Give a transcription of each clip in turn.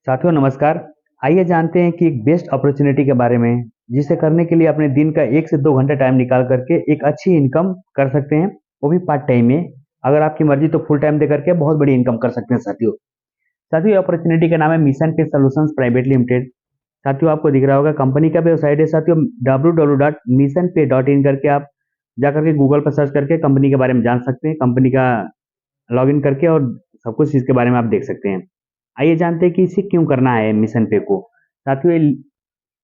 साथियों नमस्कार। आइए जानते हैं कि एक बेस्ट अपॉर्चुनिटी के बारे में, जिसे करने के लिए अपने दिन का 1 से 2 घंटा टाइम निकाल करके एक अच्छी इनकम कर सकते हैं, वो भी पार्ट टाइम में। अगर आपकी मर्जी तो फुल टाइम दे करके बहुत बड़ी इनकम कर सकते हैं साथियों। साथियों, ये अपॉर्चुनिटी का नाम है मिशन पे सॉल्यूशंस प्राइवेट लिमिटेड। साथियों, आपको दिख रहा होगा कंपनी का वेबसाइट है साथियों, www.missionpay.in करके आप जा करके गूगल पर सर्च करके कंपनी के बारे में जान सकते हैं। कंपनी का लॉगिन करके और सब कुछ इसके बारे में आप देख सकते हैं। आइए जानते हैं कि इसे क्यों करना है मिशन पे को। साथियों, ये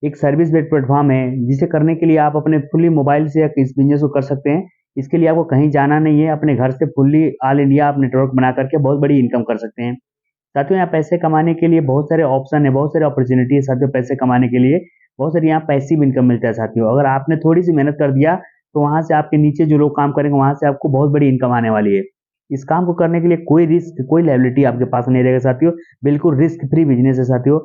एक सर्विस बेस्ड प्लेटफॉर्म है, जिसे करने के लिए आप अपने फुल्ली मोबाइल से इस बिजनेस को कर सकते हैं। इसके लिए आपको कहीं जाना नहीं है, अपने घर से फुल्ली ऑल इंडिया आप नेटवर्क बना करके बहुत बड़ी इनकम कर सकते हैं। साथियों, यहाँ पैसे कमाने के लिए बहुत सारे ऑप्शन है, बहुत सारे अपॉर्चुनिटी है साथियों। पैसे कमाने के लिए बहुत सारी यहाँ पैसिव इनकम मिलता है साथियों। अगर आपने थोड़ी सी मेहनत कर दिया, तो वहां से आपके नीचे जो लोग काम करेंगे, वहां से आपको बहुत बड़ी इनकम आने वाली है। इस काम को करने के लिए कोई रिस्क, कोई लायबिलिटी आपके पास नहीं रहेगा साथियों। बिल्कुल रिस्क फ्री बिजनेस है साथियों।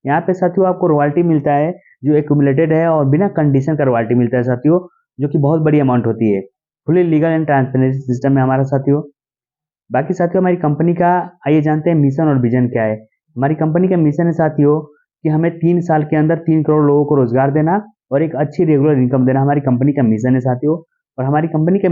यहाँ पे साथियों आपको रॉयल्टी मिलता है, जो एक्यूमुलेटेड है, और बिना कंडीशन का रॉयल्टी मिलता है साथियों, जो कि बहुत बड़ी अमाउंट होती है। Fully legal and transparency system है हमारा साथियों। बाकी साथियों, हमारी कंपनी का आइए जानते हैं मिशन और विजन क्या है। हमारी कंपनी का मिशन है साथियों कि हमें 3 साल के अंदर 3 करोड़ लोगों को रोजगार देना और एक अच्छी रेगुलर इनकम देना। हमारी कंपनी का मिशन है साथियों। और हमारी कंपनी का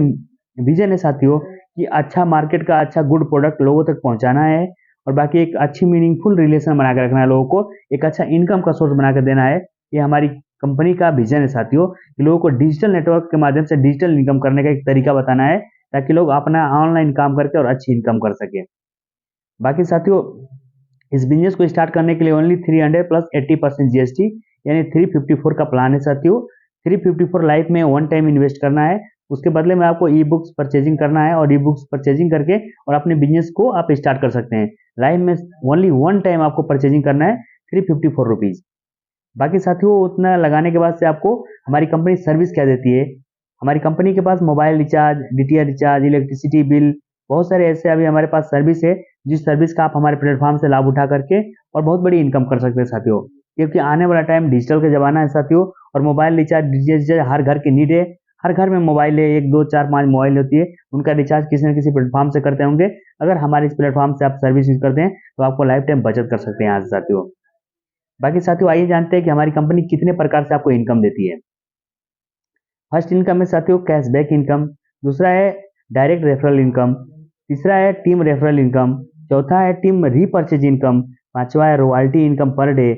विजन है साथियों कि अच्छा मार्केट का अच्छा गुड प्रोडक्ट लोगों तक पहुंचाना है, और बाकी एक अच्छी मीनिंगफुल रिलेशन बना के रखना है लोगों को, एक अच्छा इनकम का सोर्स बना के देना है। ये हमारी कंपनी का विजन है साथियों, कि लोगों को डिजिटल नेटवर्क के माध्यम से डिजिटल इनकम करने का एक तरीका बताना है, ताकि लोग अपना ऑनलाइन काम करके और अच्छी इनकम कर सके। बाकी साथियों, इस बिजनेस को स्टार्ट करने के लिए ओनली 300 प्लस 80% जीएसटी, यानी 354 का प्लान है साथियों। 354 लाइफ में वन टाइम इन्वेस्ट करना है। उसके बदले में आपको ई बुक्स परचेजिंग करना है, और ई बुक्स परचेजिंग करके और अपने बिजनेस को आप स्टार्ट कर सकते हैं। लाइफ में ओनली वन टाइम आपको परचेजिंग करना है, 354 रुपीज। बाकी साथियों, उतना लगाने के बाद से आपको हमारी कंपनी सर्विस क्या देती है। हमारी कंपनी के पास mobile recharge, DTH recharge, electricity bill, बहुत सारे ऐसे अभी हमारे पास सर्विस है, जिस सर्विस का आप हमारे प्लेटफॉर्म से लाभ उठा करके और बहुत बड़ी इनकम कर सकते हैं साथियों। क्योंकि आने वाला टाइम डिजिटल का जमाना है साथियों, और मोबाइल रिचार्ज, डीटीएच रिचार्ज हर घर की नीड है। हर घर में मोबाइल है, 1 2 4 5 मोबाइल होती है, उनका रिचार्ज किसी न किसी प्लेटफॉर्म से करते होंगे। अगर हमारे इस प्लेटफॉर्म से आप सर्विस यूज करते हैं, तो आपको लाइफ टाइम बचत कर सकते हैं यहाँ से साथियों। बाकी साथियों, आइए जानते हैं कि हमारी कंपनी कितने प्रकार से आपको इनकम देती है। फर्स्ट इनकम है साथियों कैशबैक इनकम। दूसरा है डायरेक्ट रेफरल इनकम। तीसरा है टीम रेफरल इनकम। चौथा है टीम रीपर्चेज इनकम। पांचवा है रॉयल्टी इनकम पर डे।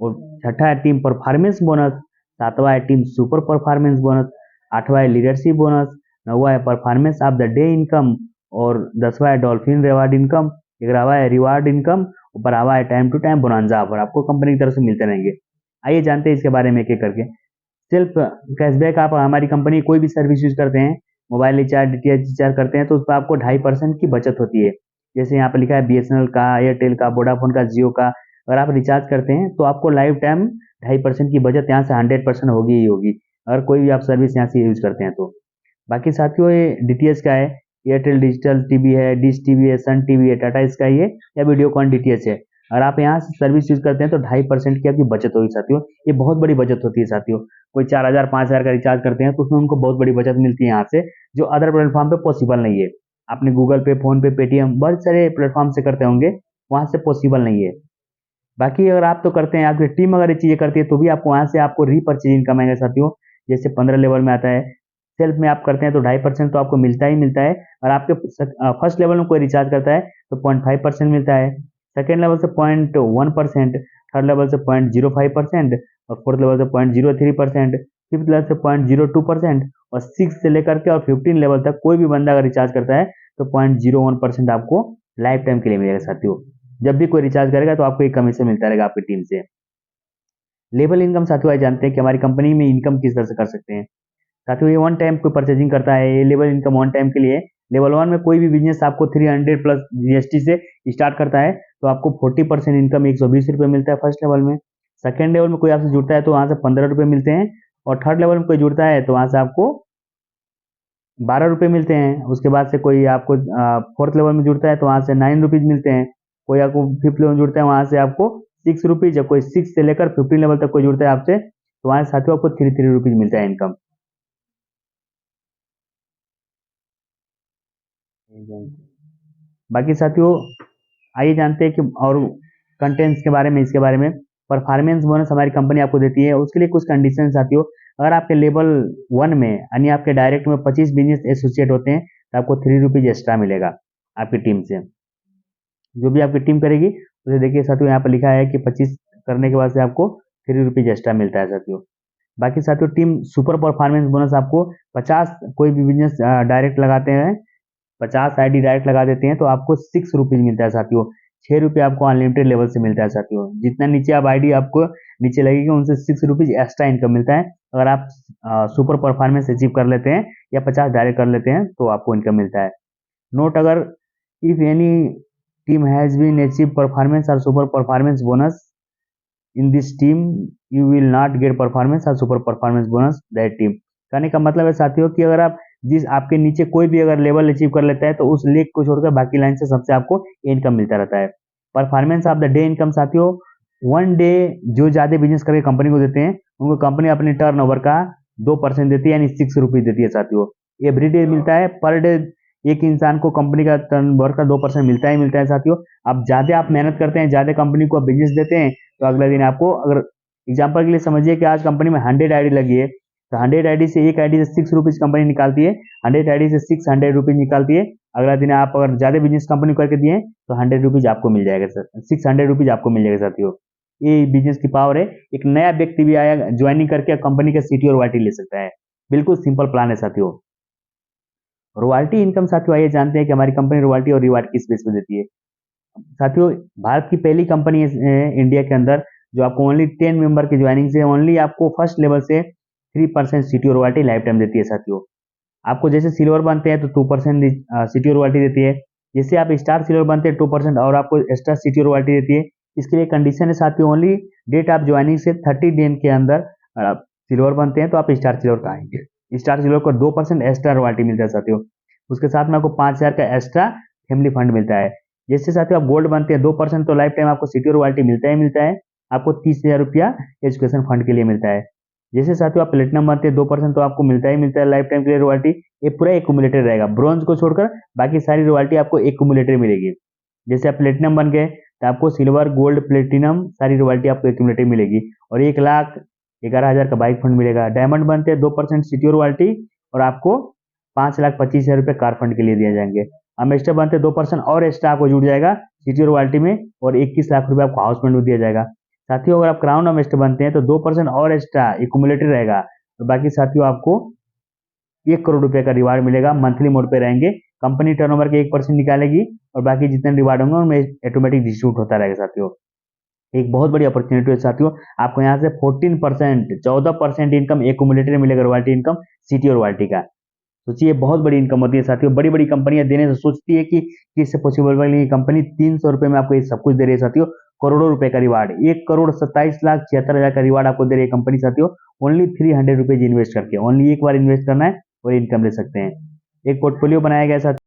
और छठा है टीम परफॉर्मेंस बोनस। सातवां है टीम सुपर परफॉर्मेंस बोनस। आठवां है लीडरशिप बोनस। नौवा है performance of the day income. और 10वां है डॉल्फिन रिवार्ड इनकम। 11वां है रिवार्ड इनकम। और 12वां है time to time bonanza offer, आपको कंपनी की तरफ से मिलते रहेंगे। आइए जानते हैं इसके बारे में एक एक करके। सेल्फ कैशबैक, आप हमारी कंपनी कोई भी सर्विस यूज करते हैं, मोबाइल रिचार्ज, डीटीएच रिचार्ज करते हैं, तो उस पर आपको 2.5% की बचत होती है। जैसे यहाँ पर लिखा है बीएसएनएल का, एयरटेल का, वोडाफोन का, जियो का। अगर आप रिचार्ज करते हैं तो आपको लाइफ टाइम 2.5% की बचत यहाँ से 100% होगी ही होगी, अगर कोई भी आप सर्विस यहाँ से यूज करते हैं तो। बाकी साथियों, ये डीटीएच का है, एयरटेल डिजिटल टीवी है, डिश टीवी है, सन टीवी है, टाटा स्काई है, या वीडियोकॉन डीटीएच है। अगर आप यहाँ से सर्विस यूज करते हैं तो 2.5% की आपकी बचत होगी साथियों। ये बहुत बड़ी बचत होती है साथियों। कोई 4,000 5,000 का रिचार्ज करते हैं, तो उसमें उनको बहुत बड़ी बचत मिलती है यहाँ से, जो अदर प्लेटफॉर्म पे पॉसिबल नहीं है। आपने गूगल पे, फोन पे, पेटीएम, बहुत सारे प्लेटफॉर्म से करते होंगे, वहां से पॉसिबल नहीं है। बाकी अगर आप तो करते हैं, आपकी टीम अगर ये चीजें करती है, तो भी आपको वहां से आपको रीपर्चेज इनकम आएगा साथियों। जैसे 15 लेवल में आता है, सेल्फ में आप करते हैं तो 2.5% तो आपको मिलता ही मिलता है। और आपके फर्स्ट लेवल में कोई रिचार्ज करता है तो 0.5% मिलता है। सेकेंड लेवल से 0.1%, थर्ड लेवल से 0.05%, और फोर्थ लेवल से 0.03%, फिफ्थ लेवल से 0.02%, और सिक्स से लेकर के और 15 लेवल तक कोई भी बंदा अगर रिचार्ज करता है तो 0.01% आपको लाइफ टाइम के लिए मिलेगा साथियों। जब भी कोई रिचार्ज करेगा तो आपको एक कमीशन मिलता रहेगा आपकी टीम से। लेवल इनकम साथियों, आइए जानते हैं कि हमारी कंपनी में इनकम किस तरह से कर सकते हैं। साथियों, ये वन टाइम कोई परचेजिंग करता है, ये लेवल इनकम वन टाइम के लिए। लेवल वन में कोई भी बिजनेस आपको 300 प्लस जीएसटी से स्टार्ट करता है, तो आपको 40% इनकम 120 रुपये मिलता है फर्स्ट लेवल में। सेकेंड लेवल में कोई आपसे जुड़ता है तो वहां से 15 रुपये मिलते हैं। और थर्ड लेवल में कोई जुड़ता है तो वहां से आपको 12 रुपये मिलते हैं। उसके बाद से कोई आपको फोर्थ लेवल में जुड़ता है तो वहां से 9 रुपीज मिलते हैं। कोई आपको फिफ्थ लेवल में जुड़ता है, वहां से आपको 6 रुपीज। जब कोई 6 से लेकर 15 लेवल तक कोई जुड़ता है आपसे, तो वहां से साथियों आपको 3 रुपीज मिलता है इनकम। बाकी साथियों, आइए जानते हैं कि और कंटेंट्स के बारे में, इसके बारे में। परफॉर्मेंस बोनस हमारी कंपनी आपको देती है, उसके लिए कुछ कंडीशन साथियों। अगर आपके लेवल 1 में यानी आपके डायरेक्ट में 25 बिजनेस एसोसिएट होते हैं तो आपको 3 रुपीज एक्स्ट्रा मिलेगा आपकी टीम से। जो भी आपकी टीम करेगी उसे देखिए साथियों, यहाँ पर लिखा है कि 25 करने के बाद से आपको 3 रुपीज एक्स्ट्रा मिलता है साथियों। बाकी साथियों टीम सुपर परफॉर्मेंस बोनस आपको 50 कोई भी बिजनेस डायरेक्ट लगाते हैं, 50 आईडी डायरेक्ट लगा देते हैं तो आपको 6 रुपीज मिलता है साथियों। 6 रुपये आपको अनलिमिटेड लेवल से मिलता है साथियों। जितना नीचे आप आईडी आपको नीचे लगेगी उनसे 6 रुपीज एक्स्ट्रा इनकम मिलता है। अगर आप सुपर परफॉर्मेंस अचीव कर लेते हैं या 50 डायरेक्ट कर लेते हैं तो आपको इनकम मिलता है। नोट, अगर if any team has been achieve performance और super performance bonus in this team you will not get performance और super performance bonus that team. कहने का मतलब है साथियों कि अगर आप जिस आपके नीचे कोई भी अगर लेवल अचीव कर लेता है तो उस लेग को छोड़कर बाकी लाइन से सबसे आपको इनकम मिलता रहता है। Performance of the day income साथियों, 1 डे जो ज्यादा बिजनेस करके कंपनी को देते हैं उनको कंपनी अपने टर्नओवर का 2% देती है, यानी 6 रुपीज देती है साथियों। एवरी डे मिलता है, पर डे एक इंसान को कंपनी का टर्नओवर का 2% मिलता ही मिलता है साथियों। अब ज्यादा आप मेहनत करते हैं, ज्यादा कंपनी को बिजनेस देते हैं तो अगले दिन आपको, अगर एग्जाम्पल के लिए समझिए कि आज कंपनी में 100 आईडी लगी है तो 100 आईडी से एक आईडी से 6 रुपीज कंपनी निकालती है, 100 आईडी से 600 रुपीज निकालती है। अगला दिन आप अगर ज्यादा बिजनेस कंपनी करके दिए तो 100 रुपीज आपको मिल जाएगा सर, 600 रुपीज आपको मिल जाएगा साथियों। ये बिजनेस की पावर है। एक नया व्यक्ति भी आया ज्वाइनिंग करके कंपनी का सीटी और वाटी ले सकता है। बिल्कुल सिंपल प्लान है साथियों। रॉयल्टी इनकम साथियों, आइए जानते हैं कि हमारी कंपनी रॉयल्टी और रिवार्ड किस बेस पे देती है। साथियों भारत की पहली कंपनी है इंडिया के अंदर जो आपको ओनली 10 मेंबर की ज्वाइनिंग से ओनली आपको फर्स्ट लेवल से 3% सिटी रॉयल्टी लाइफ टाइम देती है साथियों। आपको जैसे सिल्वर बनते हैं तो 2% सिटी रॉयल्टी देती है। जैसे आप स्टार सिल्वर बनते हैं 2% और आपको एक्स्ट्रा सिटी रॉयल्टी देती है। इसके लिए कंडीशन है साथियों, ओनली डेट ऑफ ज्वाइनिंग से 30 दिन के अंदर सिल्वर बनते हैं तो आप स्टार सिल्वर का आएंगे। स्टार सिल्वर को 2% एक्स्ट्रा रॉयल्टी मिलता है साथियों। उसके साथ में आपको 5,000 का एक्स्ट्रा फैमिली फंड मिलता है। जैसे साथियों आप गोल्ड बनते हैं 2% तो लाइफ टाइम आपको सिटी रॉयल्टी मिलता ही मिलता है। आपको 30,000 रुपया एजुकेशन फंड के लिए मिलता है। जैसे साथियों आप प्लेटिनम बनते हैं 2% तो आपको मिलता ही मिलता है लाइफ टाइम के लिए रॉयल्टी। ये पूरा एक्यूमुलेटेड रहेगा, ब्रॉन्ज को छोड़कर बाकी सारी रॉयल्टी आपको एक्यूमुलेटेड मिलेगी। जैसे आप प्लेटिनम बन गए तो आपको सिल्वर गोल्ड प्लेटिनम सारी रॉयल्टी आपको एक्यूमुलेटेड मिलेगी। और 1,11,000 का बाइक फंड मिलेगा। डायमंड बनते हैं 2% सिटी रॉयल्टी और आपको 5,25,000 रुपये कार फंड के लिए दिए जाएंगे। हम एक्स्ट्रा बनते हैं 2% और एक्स्ट्रा आपको जुड़ जाएगा सिटी रॉयल्टी में और 21 लाख रुपए आपको हाउस फंड में दिया जाएगा। साथियों अगर आप क्राउन ऑफ एक्स्ट्रा बनते हैं तो 2% और एक्स्ट्रा एक्यूमुलेटेड रहेगा। तो बाकी साथियों आपको 1 करोड़ रुपए का रिवार्ड मिलेगा, मंथली मोड पे रहेंगे। कंपनी टर्नओवर के 1% निकालेगी और बाकी जितने रिवार्ड होंगे उनमें ऑटोमेटिक डिस्ट्रीब्यूट होता रहेगा साथियों। एक बहुत बड़ी अपॉर्चुनिटी है साथियों। आपको यहाँ से 14% इनकम एक्यूमुलेटेड मिलेगा रॉयल्टी इनकम सिटी और रॉयल्टी का। सोचिए बहुत बड़ी इनकम होती है साथियों। बड़ी बड़ी कंपनियां देने से सोचती है कि इससे पॉसिबल बनी कंपनी 300 रुपए में आपको ये सब कुछ दे रही है साथियों। करोड़ों रुपए का रिवार्ड, 1,27,76,000 का रिवार्ड आपको दे रही है कंपनी साथियों। ओनली 300 रुपीज इन्वेस्ट करके, ओनली एक बार इन्वेस्ट करना है और इनकम ले सकते हैं। एक पोर्टफोलियो बनाया गया साथियों।